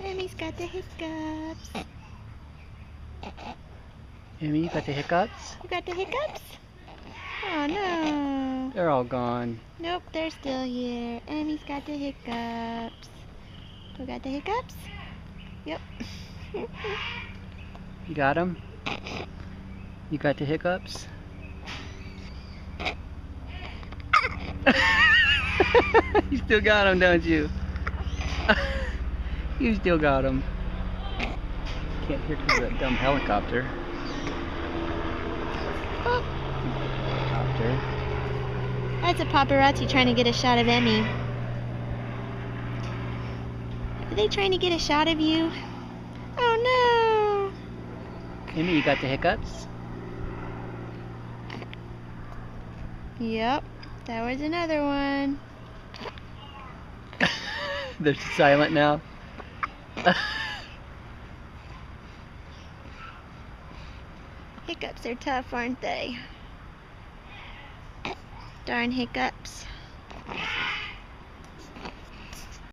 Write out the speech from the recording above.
Emmy's got the hiccups. Emmy, you got the hiccups? You got the hiccups? Oh no. They're all gone. Nope, they're still here. Emmy's got the hiccups. Who got the hiccups? Yep. You got them? You got the hiccups? You still got them, don't you? You still got them. Can't hear because of that dumb helicopter. Helicopter. That's a paparazzi trying to get a shot of Emmy. Are they trying to get a shot of you? Oh no! Emmy, you got the hiccups? Yep, that was another one. They're silent now. Hiccups are tough, aren't they? Darn hiccups.